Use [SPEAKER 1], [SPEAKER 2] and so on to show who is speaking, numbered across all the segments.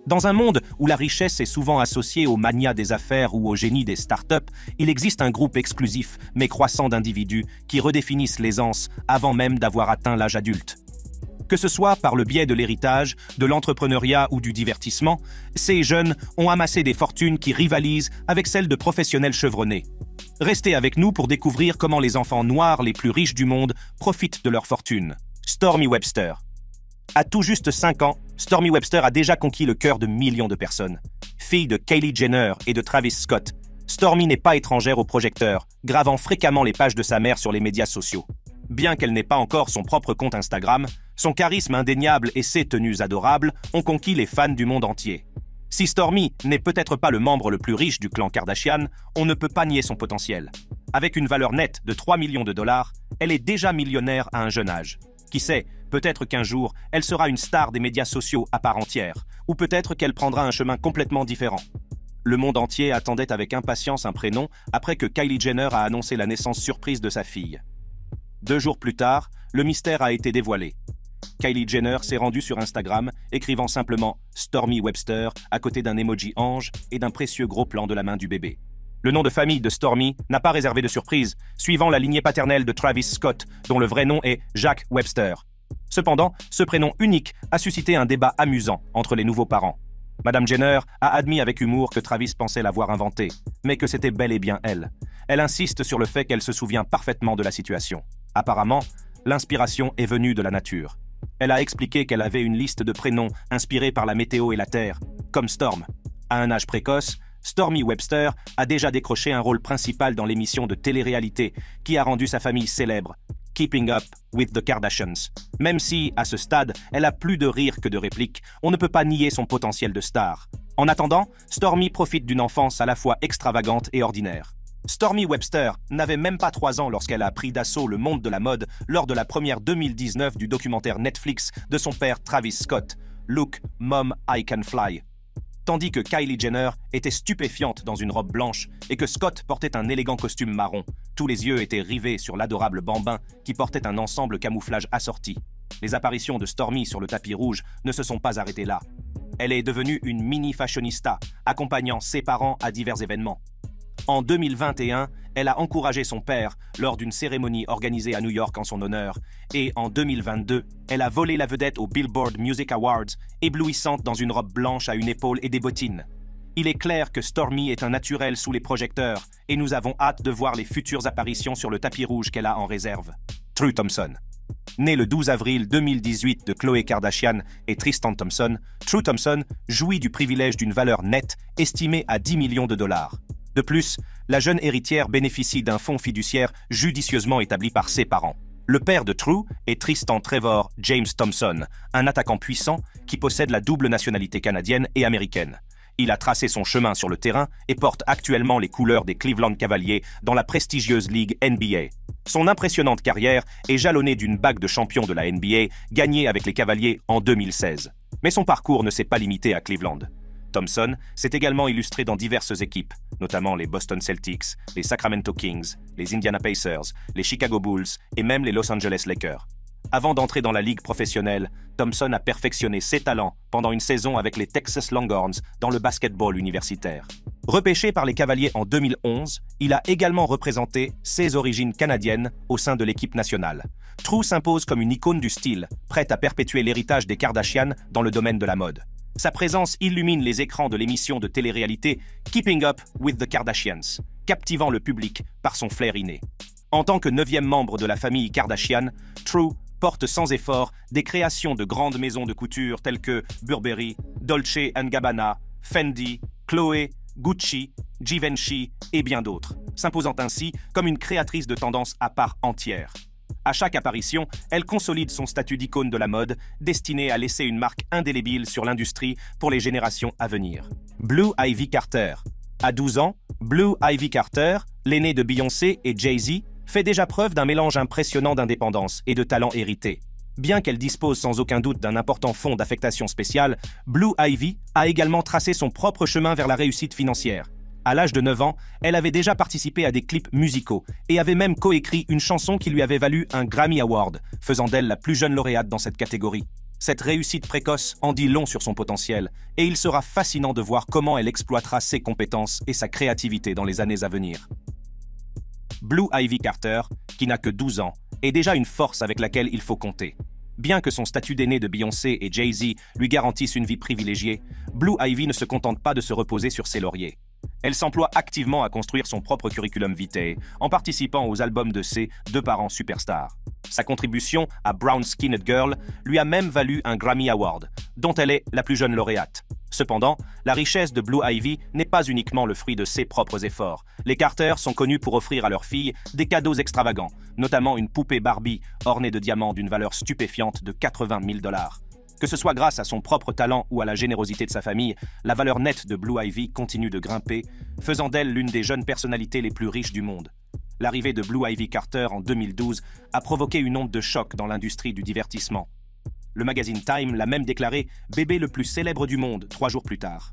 [SPEAKER 1] Dans un monde où la richesse est souvent associée aux manias des affaires ou au génie des startups, il existe un groupe exclusif mais croissant d'individus qui redéfinissent l'aisance avant même d'avoir atteint l'âge adulte. Que ce soit par le biais de l'héritage, de l'entrepreneuriat ou du divertissement, ces jeunes ont amassé des fortunes qui rivalisent avec celles de professionnels chevronnés. Restez avec nous pour découvrir comment les enfants noirs les plus riches du monde profitent de leur fortune. Stormi Webster. À tout juste 5 ans, Stormi Webster a déjà conquis le cœur de millions de personnes. Fille de Kylie Jenner et de Travis Scott, Stormi n'est pas étrangère aux projecteurs, gravant fréquemment les pages de sa mère sur les médias sociaux. Bien qu'elle n'ait pas encore son propre compte Instagram, son charisme indéniable et ses tenues adorables ont conquis les fans du monde entier. Si Stormi n'est peut-être pas le membre le plus riche du clan Kardashian, on ne peut pas nier son potentiel. Avec une valeur nette de 3 millions de dollars, elle est déjà millionnaire à un jeune âge. Qui sait, peut-être qu'un jour, elle sera une star des médias sociaux à part entière, ou peut-être qu'elle prendra un chemin complètement différent. Le monde entier attendait avec impatience un prénom après que Kylie Jenner a annoncé la naissance surprise de sa fille. 2 jours plus tard, le mystère a été dévoilé. Kylie Jenner s'est rendue sur Instagram, écrivant simplement « Stormi Webster » à côté d'un emoji ange et d'un précieux gros plan de la main du bébé. Le nom de famille de Stormi n'a pas réservé de surprise, suivant la lignée paternelle de Travis Scott, dont le vrai nom est Jack Webster. Cependant, ce prénom unique a suscité un débat amusant entre les nouveaux parents. Madame Jenner a admis avec humour que Travis pensait l'avoir inventé, mais que c'était bel et bien elle. Elle insiste sur le fait qu'elle se souvient parfaitement de la situation. Apparemment, l'inspiration est venue de la nature. Elle a expliqué qu'elle avait une liste de prénoms inspirés par la météo et la terre, comme Storm. À un âge précoce, Stormi Webster a déjà décroché un rôle principal dans l'émission de télé-réalité qui a rendu sa famille célèbre, Keeping Up with the Kardashians. Même si, à ce stade, elle a plus de rire que de répliques, on ne peut pas nier son potentiel de star. En attendant, Stormi profite d'une enfance à la fois extravagante et ordinaire. Stormi Webster n'avait même pas 3 ans lorsqu'elle a pris d'assaut le monde de la mode lors de la première 2019 du documentaire Netflix de son père Travis Scott, Look, Mom, I Can Fly. Tandis que Kylie Jenner était stupéfiante dans une robe blanche et que Scott portait un élégant costume marron, tous les yeux étaient rivés sur l'adorable bambin qui portait un ensemble camouflage assorti. Les apparitions de Stormi sur le tapis rouge ne se sont pas arrêtées là. Elle est devenue une mini fashionista, accompagnant ses parents à divers événements. En 2021, elle a encouragé son père lors d'une cérémonie organisée à New York en son honneur, et en 2022, elle a volé la vedette aux Billboard Music Awards, éblouissante dans une robe blanche à une épaule et des bottines. Il est clair que Stormi est un naturel sous les projecteurs, et nous avons hâte de voir les futures apparitions sur le tapis rouge qu'elle a en réserve. True Thompson. Née le 12 avril 2018 de Khloé Kardashian et Tristan Thompson, True Thompson jouit du privilège d'une valeur nette estimée à 10 millions de dollars. De plus, la jeune héritière bénéficie d'un fonds fiduciaire judicieusement établi par ses parents. Le père de True est Tristan Trevor James Thompson, un attaquant puissant qui possède la double nationalité canadienne et américaine. Il a tracé son chemin sur le terrain et porte actuellement les couleurs des Cleveland Cavaliers dans la prestigieuse ligue NBA. Son impressionnante carrière est jalonnée d'une bague de champion de la NBA gagnée avec les Cavaliers en 2016. Mais son parcours ne s'est pas limité à Cleveland. Thompson s'est également illustré dans diverses équipes, notamment les Boston Celtics, les Sacramento Kings, les Indiana Pacers, les Chicago Bulls et même les Los Angeles Lakers. Avant d'entrer dans la ligue professionnelle, Thompson a perfectionné ses talents pendant une saison avec les Texas Longhorns dans le basketball universitaire. Repêché par les Cavaliers en 2011, il a également représenté ses origines canadiennes au sein de l'équipe nationale. True s'impose comme une icône du style, prête à perpétuer l'héritage des Kardashian dans le domaine de la mode. Sa présence illumine les écrans de l'émission de télé-réalité Keeping Up with the Kardashians, captivant le public par son flair inné. En tant que 9e membre de la famille Kardashian, True porte sans effort des créations de grandes maisons de couture telles que Burberry, Dolce & Gabbana, Fendi, Chloé, Gucci, Givenchy et bien d'autres, s'imposant ainsi comme une créatrice de tendance à part entière. À chaque apparition, elle consolide son statut d'icône de la mode, destinée à laisser une marque indélébile sur l'industrie pour les générations à venir. Blue Ivy Carter. À 12 ans, Blue Ivy Carter, l'aînée de Beyoncé et Jay-Z, fait déjà preuve d'un mélange impressionnant d'indépendance et de talent hérité. Bien qu'elle dispose sans aucun doute d'un important fonds d'affectation spéciale, Blue Ivy a également tracé son propre chemin vers la réussite financière. À l'âge de 9 ans, elle avait déjà participé à des clips musicaux et avait même coécrit une chanson qui lui avait valu un Grammy Award, faisant d'elle la plus jeune lauréate dans cette catégorie. Cette réussite précoce en dit long sur son potentiel, et il sera fascinant de voir comment elle exploitera ses compétences et sa créativité dans les années à venir. Blue Ivy Carter, qui n'a que 12 ans, est déjà une force avec laquelle il faut compter. Bien que son statut d'aîné de Beyoncé et Jay-Z lui garantisse une vie privilégiée, Blue Ivy ne se contente pas de se reposer sur ses lauriers. Elle s'emploie activement à construire son propre curriculum vitae, en participant aux albums de ses deux parents superstars. Sa contribution à Brown Skinned Girl lui a même valu un Grammy Award, dont elle est la plus jeune lauréate. Cependant, la richesse de Blue Ivy n'est pas uniquement le fruit de ses propres efforts. Les Carter sont connus pour offrir à leurs filles des cadeaux extravagants, notamment une poupée Barbie ornée de diamants d'une valeur stupéfiante de 80 000 $. Que ce soit grâce à son propre talent ou à la générosité de sa famille, la valeur nette de Blue Ivy continue de grimper, faisant d'elle l'une des jeunes personnalités les plus riches du monde. L'arrivée de Blue Ivy Carter en 2012 a provoqué une onde de choc dans l'industrie du divertissement. Le magazine Time l'a même déclaré bébé le plus célèbre du monde 3 jours plus tard.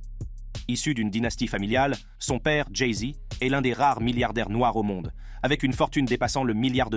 [SPEAKER 1] Issu d'une dynastie familiale, son père, Jay-Z, est l'un des rares milliardaires noirs au monde, avec une fortune dépassant le $1 milliard.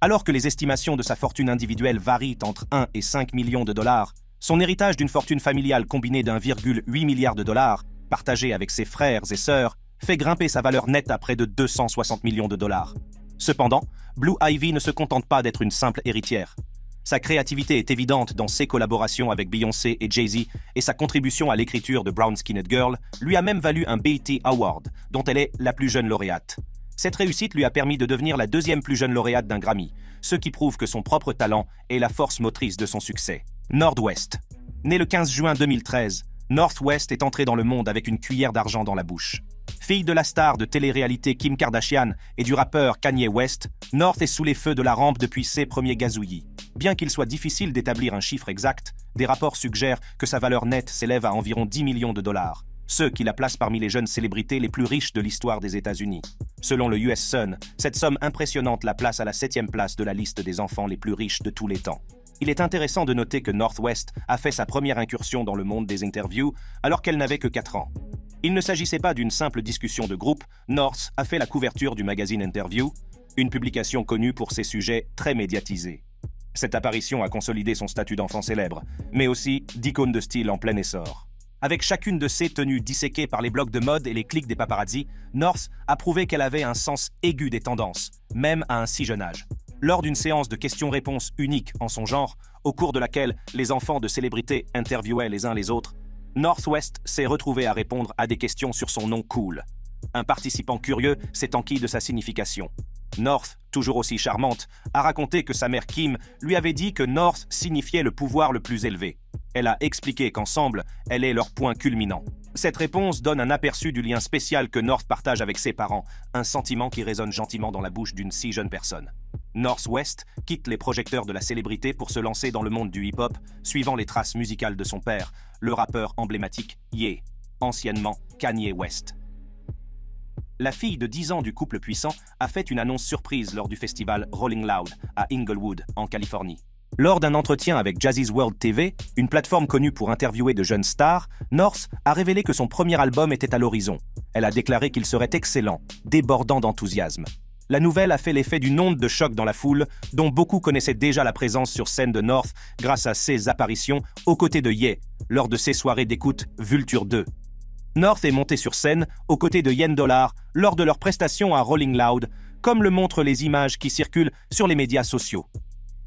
[SPEAKER 1] Alors que les estimations de sa fortune individuelle varient entre 1 et 5 millions de dollars, son héritage d'une fortune familiale combinée d'1,8 milliard de dollars, partagé avec ses frères et sœurs, fait grimper sa valeur nette à près de 260 millions de dollars. Cependant, Blue Ivy ne se contente pas d'être une simple héritière. Sa créativité est évidente dans ses collaborations avec Beyoncé et Jay-Z, et sa contribution à l'écriture de Brown Skinned Girl lui a même valu un BET Award, dont elle est la plus jeune lauréate. Cette réussite lui a permis de devenir la deuxième plus jeune lauréate d'un Grammy, ce qui prouve que son propre talent est la force motrice de son succès. North West. Née le 15 juin 2013, North West est entrée dans le monde avec une cuillère d'argent dans la bouche. Fille de la star de télé-réalité Kim Kardashian et du rappeur Kanye West, North est sous les feux de la rampe depuis ses premiers gazouillis. Bien qu'il soit difficile d'établir un chiffre exact, des rapports suggèrent que sa valeur nette s'élève à environ 10 millions de dollars, ce qui la place parmi les jeunes célébrités les plus riches de l'histoire des États-Unis. Selon le US Sun, cette somme impressionnante la place à la 7e place de la liste des enfants les plus riches de tous les temps. Il est intéressant de noter que North West a fait sa première incursion dans le monde des interviews alors qu'elle n'avait que 4 ans. Il ne s'agissait pas d'une simple discussion de groupe, North a fait la couverture du magazine Interview, une publication connue pour ses sujets très médiatisés. Cette apparition a consolidé son statut d'enfant célèbre, mais aussi d'icône de style en plein essor. Avec chacune de ses tenues disséquées par les blogs de mode et les clics des paparazzi, North a prouvé qu'elle avait un sens aigu des tendances, même à un si jeune âge. Lors d'une séance de questions-réponses unique en son genre, au cours de laquelle les enfants de célébrités interviewaient les uns les autres, North West s'est retrouvé à répondre à des questions sur son nom cool. Un participant curieux s'est enquis de sa signification. North, toujours aussi charmante, a raconté que sa mère Kim lui avait dit que North signifiait le pouvoir le plus élevé. Elle a expliqué qu'ensemble, elle est leur point culminant. Cette réponse donne un aperçu du lien spécial que North partage avec ses parents, un sentiment qui résonne gentiment dans la bouche d'une si jeune personne. North West quitte les projecteurs de la célébrité pour se lancer dans le monde du hip-hop, suivant les traces musicales de son père, le rappeur emblématique Ye, anciennement Kanye West. La fille de 10 ans du couple puissant a fait une annonce surprise lors du festival Rolling Loud à Inglewood, en Californie. Lors d'un entretien avec Jazzy's World TV, une plateforme connue pour interviewer de jeunes stars, North a révélé que son premier album était à l'horizon. Elle a déclaré qu'il serait excellent, débordant d'enthousiasme. La nouvelle a fait l'effet d'une onde de choc dans la foule, dont beaucoup connaissaient déjà la présence sur scène de North grâce à ses apparitions aux côtés de Ye, lors de ses soirées d'écoute Vulture 2. North est monté sur scène aux côtés de Yen Dollar lors de leur prestation à Rolling Loud, comme le montrent les images qui circulent sur les médias sociaux.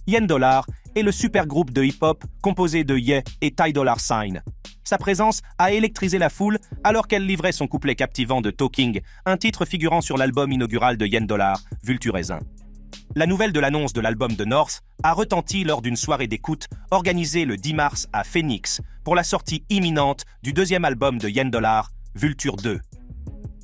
[SPEAKER 1] Yen Dollar est le supergroupe de hip-hop composé de Ye et Ty Dolla $ign. Sa présence a électrisé la foule alors qu'elle livrait son couplet captivant de Talking, un titre figurant sur l'album inaugural de Yen Dollar, Vulturesin. La nouvelle de l'annonce de l'album de North a retenti lors d'une soirée d'écoute organisée le 10 mars à Phoenix pour la sortie imminente du deuxième album de Yen Dollar, Vulture 2.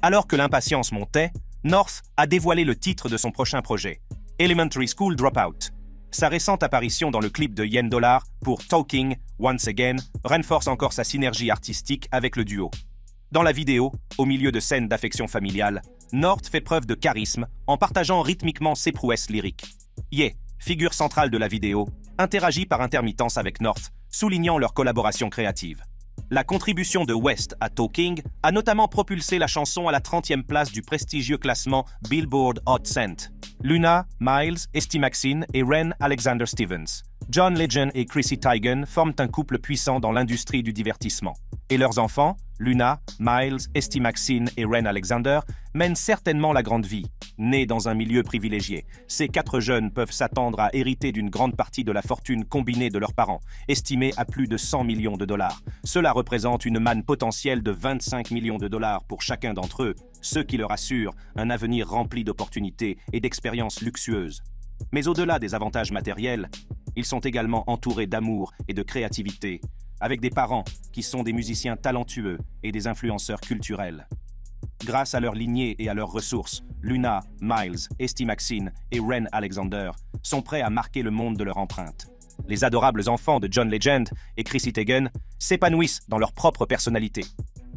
[SPEAKER 1] Alors que l'impatience montait, North a dévoilé le titre de son prochain projet, Elementary School Dropout. Sa récente apparition dans le clip de Yen Dollar pour Talking, Once Again, renforce encore sa synergie artistique avec le duo. Dans la vidéo, au milieu de scènes d'affection familiale, North fait preuve de charisme en partageant rythmiquement ses prouesses lyriques. Ye, figure centrale de la vidéo, interagit par intermittence avec North, soulignant leur collaboration créative. La contribution de West à Talking a notamment propulsé la chanson à la 30e place du prestigieux classement Billboard Hot 100. Luna, Miles, Esti Maxine et Ren Alexander Stevens, John Legend et Chrissy Teigen forment un couple puissant dans l'industrie du divertissement. Et leurs enfants, Luna, Miles, Esty Maxine et Ren Alexander, mènent certainement la grande vie. Nés dans un milieu privilégié, ces 4 jeunes peuvent s'attendre à hériter d'une grande partie de la fortune combinée de leurs parents, estimée à plus de 100 millions de dollars. Cela représente une manne potentielle de 25 millions de dollars pour chacun d'entre eux, ce qui leur assure un avenir rempli d'opportunités et d'expériences luxueuses. Mais au-delà des avantages matériels, ils sont également entourés d'amour et de créativité, avec des parents qui sont des musiciens talentueux et des influenceurs culturels. Grâce à leur lignée et à leurs ressources, Luna, Miles, Esty Maxine et Ren Alexander sont prêts à marquer le monde de leur empreinte. Les adorables enfants de John Legend et Chrissy Teigen s'épanouissent dans leur propre personnalité.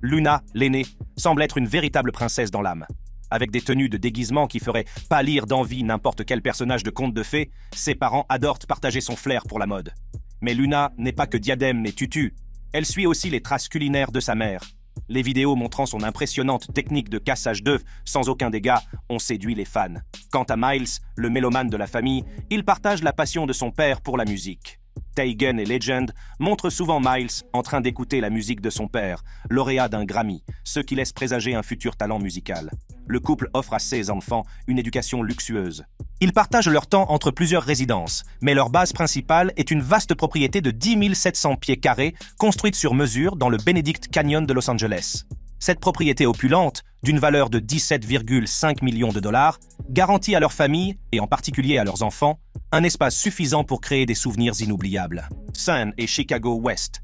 [SPEAKER 1] Luna, l'aînée, semble être une véritable princesse dans l'âme. Avec des tenues de déguisement qui feraient pâlir d'envie n'importe quel personnage de conte de fées, ses parents adorent partager son flair pour la mode. Mais Luna n'est pas que diadème et tutu, elle suit aussi les traces culinaires de sa mère. Les vidéos montrant son impressionnante technique de cassage d'œufs sans aucun dégât ont séduit les fans. Quant à Miles, le mélomane de la famille, il partage la passion de son père pour la musique. Teigen et Legend montrent souvent Miles en train d'écouter la musique de son père, lauréat d'un Grammy, ce qui laisse présager un futur talent musical. Le couple offre à ses enfants une éducation luxueuse. Ils partagent leur temps entre plusieurs résidences, mais leur base principale est une vaste propriété de 10 700 pieds carrés construite sur mesure dans le Benedict Canyon de Los Angeles. Cette propriété opulente, d'une valeur de 17,5 millions de dollars, garantit à leur famille, et en particulier à leurs enfants, un espace suffisant pour créer des souvenirs inoubliables. Sun et Chicago West.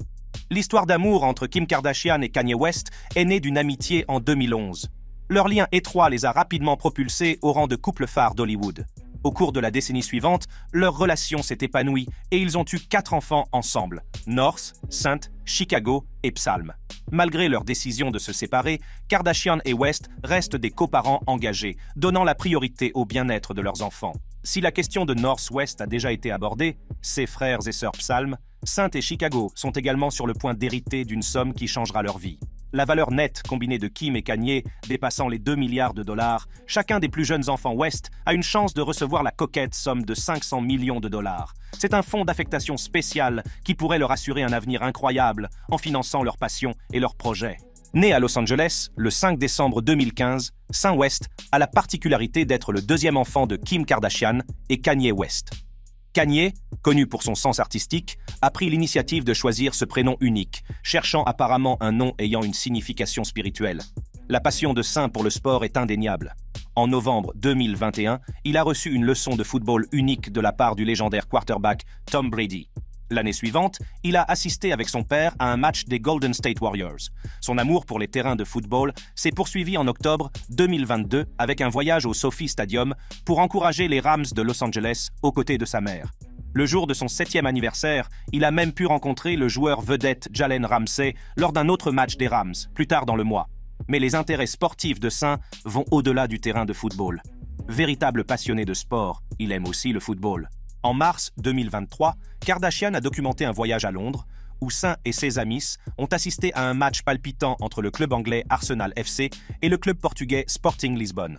[SPEAKER 1] L'histoire d'amour entre Kim Kardashian et Kanye West est née d'une amitié en 2011. Leur lien étroit les a rapidement propulsés au rang de couple phare d'Hollywood. Au cours de la décennie suivante, leur relation s'est épanouie et ils ont eu 4 enfants ensemble, North, Saint, Chicago et Psalm. Malgré leur décision de se séparer, Kardashian et West restent des coparents engagés, donnant la priorité au bien-être de leurs enfants. Si la question de North-West a déjà été abordée, ses frères et sœurs Psalm, Saint et Chicago sont également sur le point d'hériter d'une somme qui changera leur vie. La valeur nette combinée de Kim et Kanye dépassant les 2 milliards de dollars, chacun des plus jeunes enfants West a une chance de recevoir la coquette somme de 500 millions de dollars. C'est un fonds d'affectation spécial qui pourrait leur assurer un avenir incroyable en finançant leurs passions et leurs projets. Né à Los Angeles le 5 décembre 2015, Saint West a la particularité d'être le 2e enfant de Kim Kardashian et Kanye West. Kanye, connu pour son sens artistique, a pris l'initiative de choisir ce prénom unique, cherchant apparemment un nom ayant une signification spirituelle. La passion de Saint pour le sport est indéniable. En novembre 2021, il a reçu une leçon de football unique de la part du légendaire quarterback Tom Brady. L'année suivante, il a assisté avec son père à un match des Golden State Warriors. Son amour pour les terrains de football s'est poursuivi en octobre 2022 avec un voyage au SoFi Stadium pour encourager les Rams de Los Angeles aux côtés de sa mère. Le jour de son 7e anniversaire, il a même pu rencontrer le joueur vedette Jalen Ramsey lors d'un autre match des Rams, plus tard dans le mois. Mais les intérêts sportifs de Saint vont au-delà du terrain de football. Véritable passionné de sport, il aime aussi le football. En mars 2023, Kardashian a documenté un voyage à Londres où Saint et ses amis ont assisté à un match palpitant entre le club anglais Arsenal FC et le club portugais Sporting Lisbonne.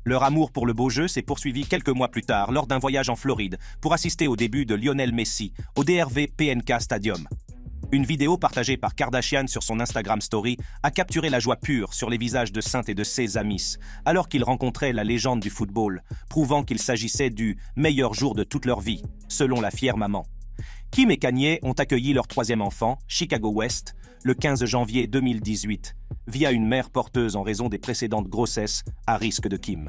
[SPEAKER 1] Leur amour pour le beau jeu s'est poursuivi quelques mois plus tard lors d'un voyage en Floride pour assister au début de Lionel Messi au DRV PNK Stadium. Une vidéo partagée par Kardashian sur son Instagram Story a capturé la joie pure sur les visages de Saint et de ses amis, alors qu'ils rencontraient la légende du football, prouvant qu'il s'agissait du meilleur jour de toute leur vie, selon la fière maman. Kim et Kanye ont accueilli leur 3e enfant, Chicago West, le 15 janvier 2018, via une mère porteuse en raison des précédentes grossesses à risque de Kim.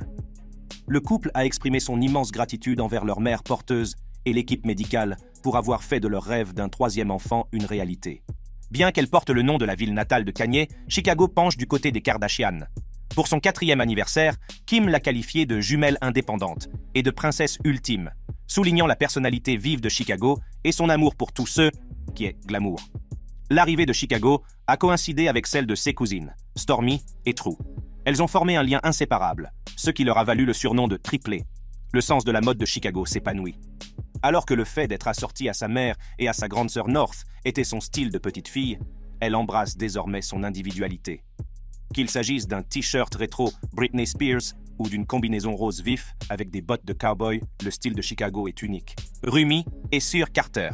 [SPEAKER 1] Le couple a exprimé son immense gratitude envers leur mère porteuse et l'équipe médicale pour avoir fait de leur rêve d'un 3e enfant une réalité. Bien qu'elle porte le nom de la ville natale de Kanye, Chicago penche du côté des Kardashian. Pour son 4e anniversaire, Kim l'a qualifiée de jumelle indépendante et de princesse ultime, soulignant la personnalité vive de Chicago et son amour pour tous ceux qui est glamour. L'arrivée de Chicago a coïncidé avec celle de ses cousines, Stormi et True. Elles ont formé un lien inséparable, ce qui leur a valu le surnom de triplé. Le sens de la mode de Chicago s'épanouit. Alors que le fait d'être assortie à sa mère et à sa grande sœur North était son style de petite fille, elle embrasse désormais son individualité. Qu'il s'agisse d'un t-shirt rétro Britney Spears, ou d'une combinaison rose vif avec des bottes de cowboy, le style de Chicago est unique. Rumi et Sir Carter.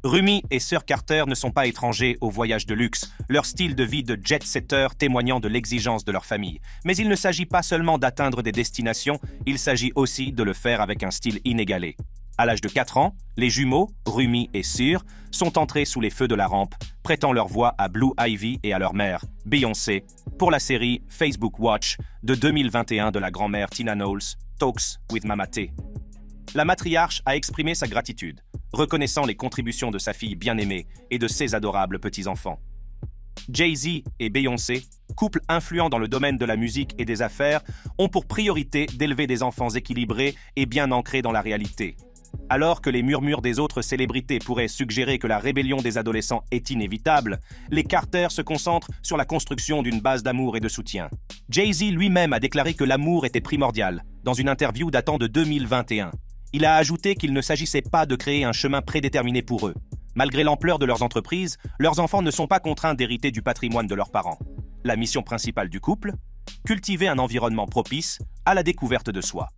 [SPEAKER 1] Rumi et Sir Carter ne sont pas étrangers au voyage de luxe, leur style de vie de jet-setter témoignant de l'exigence de leur famille. Mais il ne s'agit pas seulement d'atteindre des destinations, il s'agit aussi de le faire avec un style inégalé. À l'âge de 4 ans, les jumeaux, Rumi et Sir, sont entrés sous les feux de la rampe, prêtant leur voix à Blue Ivy et à leur mère, Beyoncé, pour la série Facebook Watch de 2021 de la grand-mère Tina Knowles, Talks with Mama T. La matriarche a exprimé sa gratitude, reconnaissant les contributions de sa fille bien-aimée et de ses adorables petits-enfants. Jay-Z et Beyoncé, couple influent dans le domaine de la musique et des affaires, ont pour priorité d'élever des enfants équilibrés et bien ancrés dans la réalité. Alors que les murmures des autres célébrités pourraient suggérer que la rébellion des adolescents est inévitable, les Carter se concentrent sur la construction d'une base d'amour et de soutien. Jay-Z lui-même a déclaré que l'amour était primordial, dans une interview datant de 2021. Il a ajouté qu'il ne s'agissait pas de créer un chemin prédéterminé pour eux. Malgré l'ampleur de leurs entreprises, leurs enfants ne sont pas contraints d'hériter du patrimoine de leurs parents. La mission principale du couple ? Cultiver un environnement propice à la découverte de soi.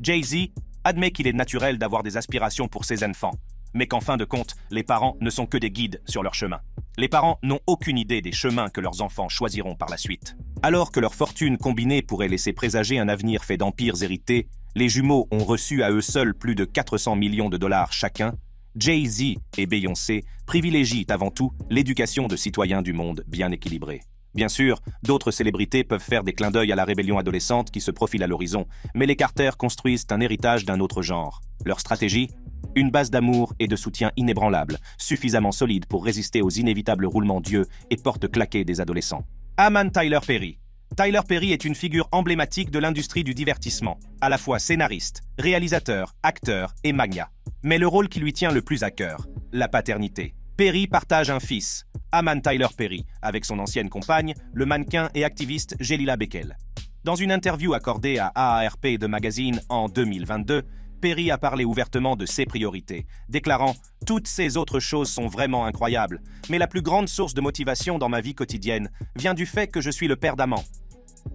[SPEAKER 1] Jay-Z admet qu'il est naturel d'avoir des aspirations pour ses enfants, mais qu'en fin de compte, les parents ne sont que des guides sur leur chemin. Les parents n'ont aucune idée des chemins que leurs enfants choisiront par la suite. Alors que leur fortune combinée pourrait laisser présager un avenir fait d'empires hérités, les jumeaux ont reçu à eux seuls plus de 400 millions de dollars chacun. Jay-Z et Beyoncé privilégient avant tout l'éducation de citoyens du monde bien équilibrés. Bien sûr, d'autres célébrités peuvent faire des clins d'œil à la rébellion adolescente qui se profile à l'horizon, mais les Carter construisent un héritage d'un autre genre. Leur stratégie ? Une base d'amour et de soutien inébranlable, suffisamment solide pour résister aux inévitables roulements d'yeux et portes claquées des adolescents. Aman Tyler Perry. Tyler Perry est une figure emblématique de l'industrie du divertissement, à la fois scénariste, réalisateur, acteur et magnat. Mais le rôle qui lui tient le plus à cœur, la paternité. Perry partage un fils, Aman Tyler Perry, avec son ancienne compagne, le mannequin et activiste Jelila Beckel. Dans une interview accordée à AARP de Magazine en 2022, Perry a parlé ouvertement de ses priorités, déclarant « Toutes ces autres choses sont vraiment incroyables, mais la plus grande source de motivation dans ma vie quotidienne vient du fait que je suis le père d'Aman. »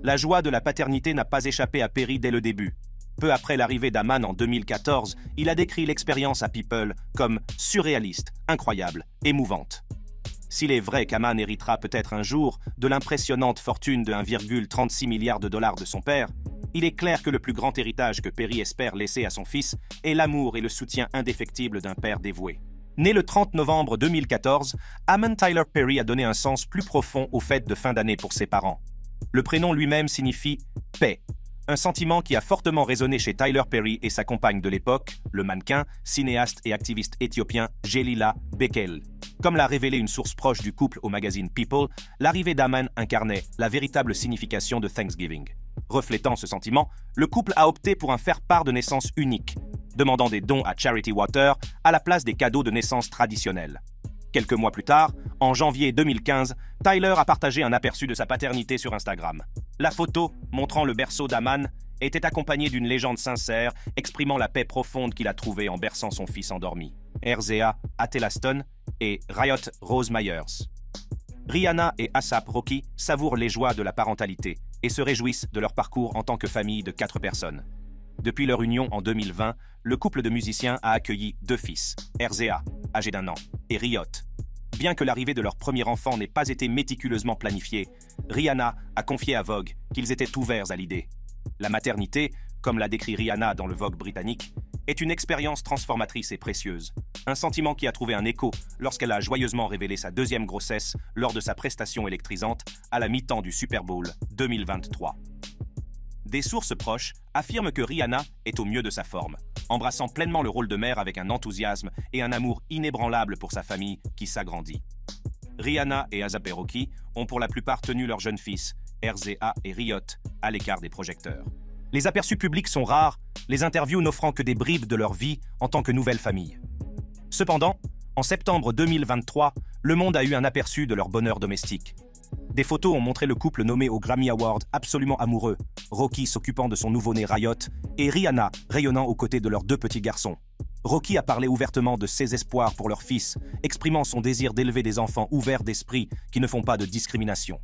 [SPEAKER 1] La joie de la paternité n'a pas échappé à Perry dès le début. Peu après l'arrivée d'Aman en 2014, il a décrit l'expérience à People comme surréaliste, incroyable, émouvante. S'il est vrai qu'Aman héritera peut-être un jour de l'impressionnante fortune de 1,36 milliard de dollars de son père, il est clair que le plus grand héritage que Perry espère laisser à son fils est l'amour et le soutien indéfectible d'un père dévoué. Né le 30 novembre 2014, Aman Tyler Perry a donné un sens plus profond aux fêtes de fin d'année pour ses parents. Le prénom lui-même signifie « paix », un sentiment qui a fortement résonné chez Tyler Perry et sa compagne de l'époque, le mannequin, cinéaste et activiste éthiopien Jelila Beckel. Comme l'a révélé une source proche du couple au magazine People, l'arrivée d'Aman incarnait la véritable signification de Thanksgiving. Reflétant ce sentiment, le couple a opté pour un faire-part de naissance unique, demandant des dons à Charity Water à la place des cadeaux de naissance traditionnels. Quelques mois plus tard, en janvier 2015, Tyler a partagé un aperçu de sa paternité sur Instagram. La photo, montrant le berceau d'Aman, était accompagnée d'une légende sincère exprimant la paix profonde qu'il a trouvée en berçant son fils endormi. RZA, Atelaston et Riot Rose Myers. Rihanna et A$AP Rocky savourent les joies de la parentalité et se réjouissent de leur parcours en tant que famille de 4 personnes. Depuis leur union en 2020, le couple de musiciens a accueilli 2 fils, RZA, âgé d'1 an, et Riot. Bien que l'arrivée de leur premier enfant n'ait pas été méticuleusement planifiée, Rihanna a confié à Vogue qu'ils étaient ouverts à l'idée. La maternité, comme l'a décrit Rihanna dans le Vogue britannique, est une expérience transformatrice et précieuse. Un sentiment qui a trouvé un écho lorsqu'elle a joyeusement révélé sa 2e grossesse lors de sa prestation électrisante à la mi-temps du Super Bowl 2023. Des sources proches affirment que Rihanna est au mieux de sa forme, embrassant pleinement le rôle de mère avec un enthousiasme et un amour inébranlable pour sa famille qui s'agrandit. Rihanna et A$AP Rocky ont pour la plupart tenu leurs jeunes fils, RZA et Riot, à l'écart des projecteurs. Les aperçus publics sont rares, les interviews n'offrant que des bribes de leur vie en tant que nouvelle famille. Cependant, en septembre 2023, le monde a eu un aperçu de leur bonheur domestique. Des photos ont montré le couple nommé au Grammy Award absolument amoureux, Rocky s'occupant de son nouveau-né Riot et Rihanna rayonnant aux côtés de leurs 2 petits garçons. Rocky a parlé ouvertement de ses espoirs pour leur fils, exprimant son désir d'élever des enfants ouverts d'esprit qui ne font pas de discrimination.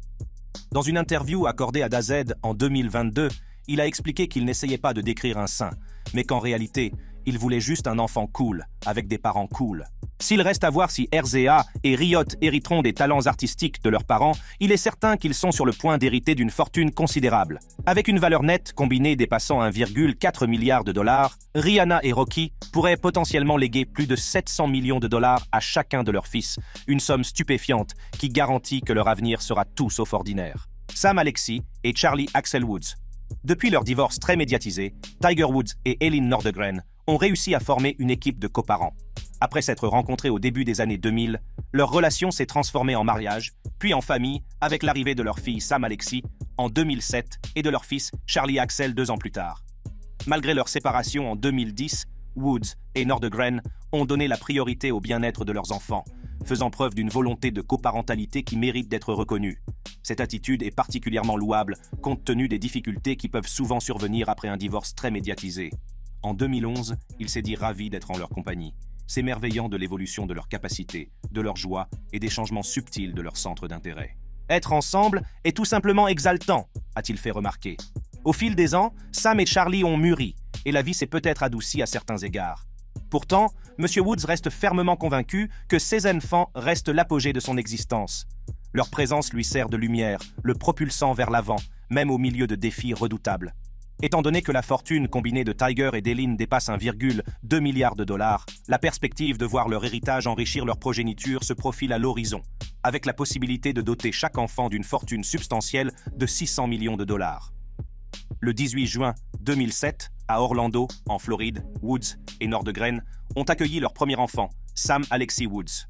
[SPEAKER 1] Dans une interview accordée à DAZN en 2022, il a expliqué qu'il n'essayait pas de décrire un saint, mais qu'en réalité, il voulait juste un enfant cool, avec des parents cool. S'il reste à voir si RZA et Riot hériteront des talents artistiques de leurs parents, il est certain qu'ils sont sur le point d'hériter d'une fortune considérable. Avec une valeur nette combinée dépassant 1,4 milliard de dollars, Rihanna et Rocky pourraient potentiellement léguer plus de 700 millions de dollars à chacun de leurs fils, une somme stupéfiante qui garantit que leur avenir sera tout sauf ordinaire. Sam Alexi et Charlie Axel Woods. Depuis leur divorce très médiatisé, Tiger Woods et Elin Nordegren ont réussi à former une équipe de coparents. Après s'être rencontrés au début des années 2000, leur relation s'est transformée en mariage, puis en famille avec l'arrivée de leur fille Sam Alexi en 2007 et de leur fils Charlie Axel 2 ans plus tard. Malgré leur séparation en 2010, Woods et Nordegren ont donné la priorité au bien-être de leurs enfants, faisant preuve d'une volonté de coparentalité qui mérite d'être reconnue. Cette attitude est particulièrement louable compte tenu des difficultés qui peuvent souvent survenir après un divorce très médiatisé. En 2011, il s'est dit ravi d'être en leur compagnie, s'émerveillant de l'évolution de leurs capacités, de leur joie et des changements subtils de leur centre d'intérêt. Être ensemble est tout simplement exaltant, a-t-il fait remarquer. Au fil des ans, Sam et Charlie ont mûri, et la vie s'est peut-être adoucie à certains égards. Pourtant, M. Woods reste fermement convaincu que ses enfants restent l'apogée de son existence. Leur présence lui sert de lumière, le propulsant vers l'avant, même au milieu de défis redoutables. Étant donné que la fortune combinée de Tiger et d'Elin dépasse 1,2 milliard de dollars, la perspective de voir leur héritage enrichir leur progéniture se profile à l'horizon, avec la possibilité de doter chaque enfant d'une fortune substantielle de 600 millions de dollars. Le 18 juin 2007, à Orlando, en Floride, Woods et Nordegren ont accueilli leur premier enfant, Sam Alexi Woods.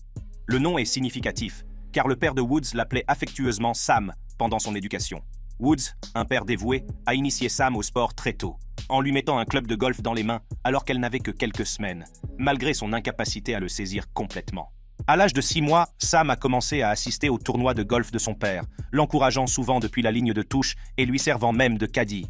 [SPEAKER 1] Le nom est significatif, car le père de Woods l'appelait affectueusement Sam pendant son éducation. Woods, un père dévoué, a initié Sam au sport très tôt, en lui mettant un club de golf dans les mains alors qu'elle n'avait que quelques semaines, malgré son incapacité à le saisir complètement. À l'âge de 6 mois, Sam a commencé à assister aux tournois de golf de son père, l'encourageant souvent depuis la ligne de touche et lui servant même de caddie.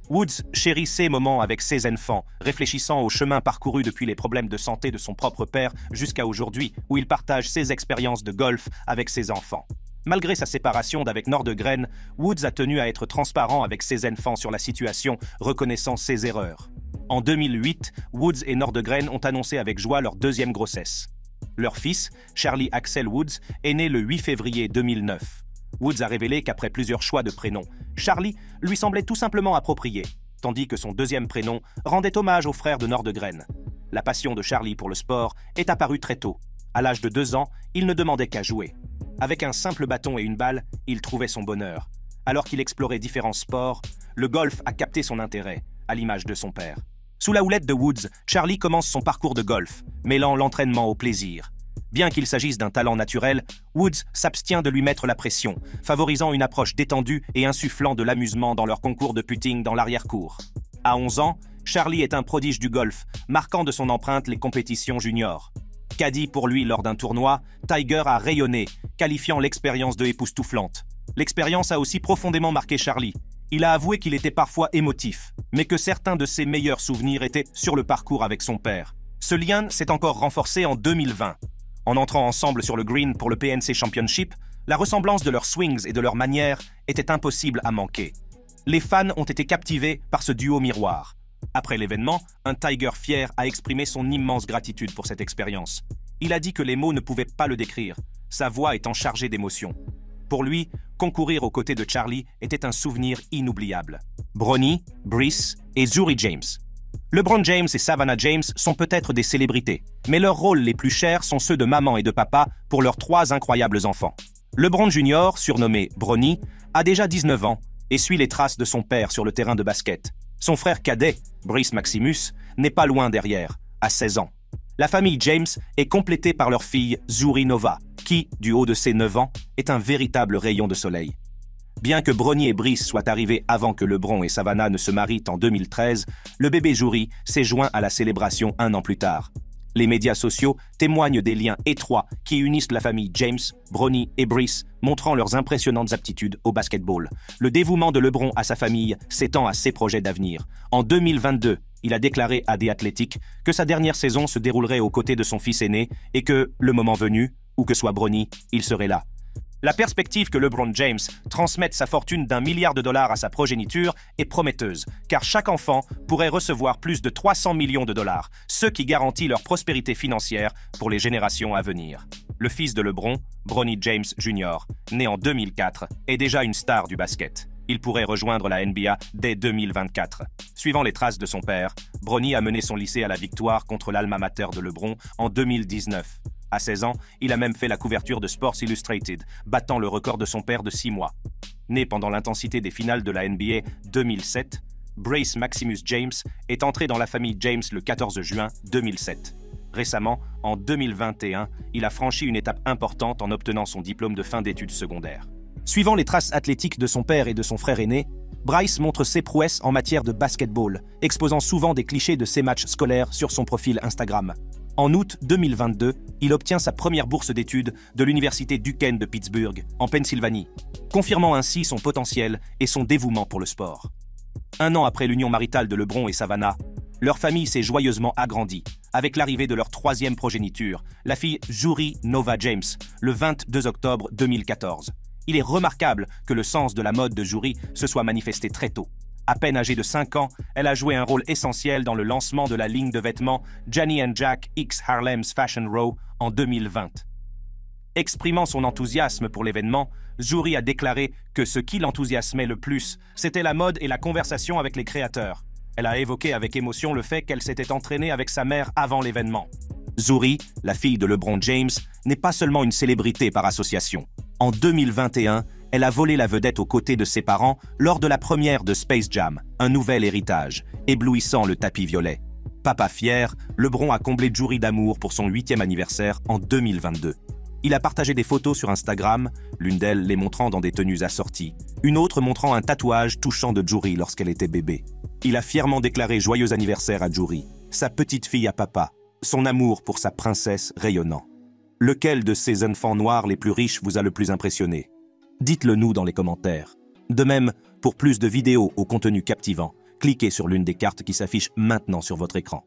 [SPEAKER 1] Woods chérit ces moments avec ses enfants, réfléchissant au chemin parcouru depuis les problèmes de santé de son propre père jusqu'à aujourd'hui, où il partage ses expériences de golf avec ses enfants. Malgré sa séparation d'avec Nordegren, Woods a tenu à être transparent avec ses enfants sur la situation, reconnaissant ses erreurs. En 2008, Woods et Nordegren ont annoncé avec joie leur deuxième grossesse. Leur fils, Charlie Axel Woods, est né le 8 février 2009. Woods a révélé qu'après plusieurs choix de prénoms, Charlie lui semblait tout simplement approprié, tandis que son deuxième prénom rendait hommage au frère de Nordegren. La passion de Charlie pour le sport est apparue très tôt. À l'âge de 2 ans, il ne demandait qu'à jouer. Avec un simple bâton et une balle, il trouvait son bonheur. Alors qu'il explorait différents sports, le golf a capté son intérêt, à l'image de son père. Sous la houlette de Woods, Charlie commence son parcours de golf, mêlant l'entraînement au plaisir. Bien qu'il s'agisse d'un talent naturel, Woods s'abstient de lui mettre la pression, favorisant une approche détendue et insufflant de l'amusement dans leur concours de putting dans l'arrière-cour. À 11 ans, Charlie est un prodige du golf, marquant de son empreinte les compétitions juniors. Caddie pour lui lors d'un tournoi, Tiger a rayonné, qualifiant l'expérience de époustouflante. L'expérience a aussi profondément marqué Charlie. Il a avoué qu'il était parfois émotif, mais que certains de ses meilleurs souvenirs étaient sur le parcours avec son père. Ce lien s'est encore renforcé en 2020. En entrant ensemble sur le green pour le PNC Championship, la ressemblance de leurs swings et de leurs manières était impossible à manquer. Les fans ont été captivés par ce duo miroir. Après l'événement, un Tiger fier a exprimé son immense gratitude pour cette expérience. Il a dit que les mots ne pouvaient pas le décrire, sa voix étant chargée d'émotions. Pour lui, concourir aux côtés de Charlie était un souvenir inoubliable. Bronny, Brice et Zuri James. LeBron James et Savannah James sont peut-être des célébrités, mais leurs rôles les plus chers sont ceux de maman et de papa pour leurs 3 incroyables enfants. LeBron Jr., surnommé Bronny, a déjà 19 ans et suit les traces de son père sur le terrain de basket. Son frère cadet, Brice Maximus, n'est pas loin derrière, à 16 ans. La famille James est complétée par leur fille Zuri Nova, qui, du haut de ses 9 ans, est un véritable rayon de soleil. Bien que Bronny et Brice soient arrivés avant que LeBron et Savannah ne se marient en 2013, le bébé Zuri s'est joint à la célébration 1 an plus tard. Les médias sociaux témoignent des liens étroits qui unissent la famille James, Bronny et Brice, montrant leurs impressionnantes aptitudes au basketball. Le dévouement de LeBron à sa famille s'étend à ses projets d'avenir. En 2022, il a déclaré à The Athletic que sa dernière saison se déroulerait aux côtés de son fils aîné et que, le moment venu, où que soit Bronny, il serait là. La perspective que LeBron James transmette sa fortune d'1 milliard de dollars à sa progéniture est prometteuse, car chaque enfant pourrait recevoir plus de 300 millions de dollars, ce qui garantit leur prospérité financière pour les générations à venir. Le fils de LeBron, Bronny James Jr., né en 2004, est déjà une star du basket. Il pourrait rejoindre la NBA dès 2024. Suivant les traces de son père, Bronny a mené son lycée à la victoire contre l'alma mater de LeBron en 2019. À 16 ans, il a même fait la couverture de Sports Illustrated, battant le record de son père de 6 mois. Né pendant l'intensité des finales de la NBA 2007, Bryce Maximus James est entré dans la famille James le 14 juin 2007. Récemment, en 2021, il a franchi une étape importante en obtenant son diplôme de fin d'études secondaires. Suivant les traces athlétiques de son père et de son frère aîné, Bryce montre ses prouesses en matière de basketball, exposant souvent des clichés de ses matchs scolaires sur son profil Instagram. En août 2022, il obtient sa première bourse d'études de l'université Duquesne de Pittsburgh, en Pennsylvanie, confirmant ainsi son potentiel et son dévouement pour le sport. Un an après l'union maritale de LeBron et Savannah, leur famille s'est joyeusement agrandie, avec l'arrivée de leur troisième progéniture, la fille Juri Nova James, le 22 octobre 2014. Il est remarquable que le sens de la mode de Juri se soit manifesté très tôt. À peine âgée de 5 ans, elle a joué un rôle essentiel dans le lancement de la ligne de vêtements Jenny & Jack X Harlem's Fashion Row en 2020. Exprimant son enthousiasme pour l'événement, Juri a déclaré que ce qui l'enthousiasmait le plus, c'était la mode et la conversation avec les créateurs. Elle a évoqué avec émotion le fait qu'elle s'était entraînée avec sa mère avant l'événement. Juri, la fille de LeBron James, n'est pas seulement une célébrité par association. En 2021, elle a volé la vedette aux côtés de ses parents lors de la première de Space Jam, un nouvel héritage, éblouissant le tapis violet. Papa fier, LeBron a comblé Juri d'amour pour son 8e anniversaire en 2022. Il a partagé des photos sur Instagram, l'une d'elles les montrant dans des tenues assorties, une autre montrant un tatouage touchant de Juri lorsqu'elle était bébé. Il a fièrement déclaré joyeux anniversaire à Juri, sa petite fille à papa, son amour pour sa princesse rayonnant. Lequel de ces enfants noirs les plus riches vous a le plus impressionné? Dites-le nous dans les commentaires. De même, pour plus de vidéos au contenu captivant, cliquez sur l'une des cartes qui s'affiche maintenant sur votre écran.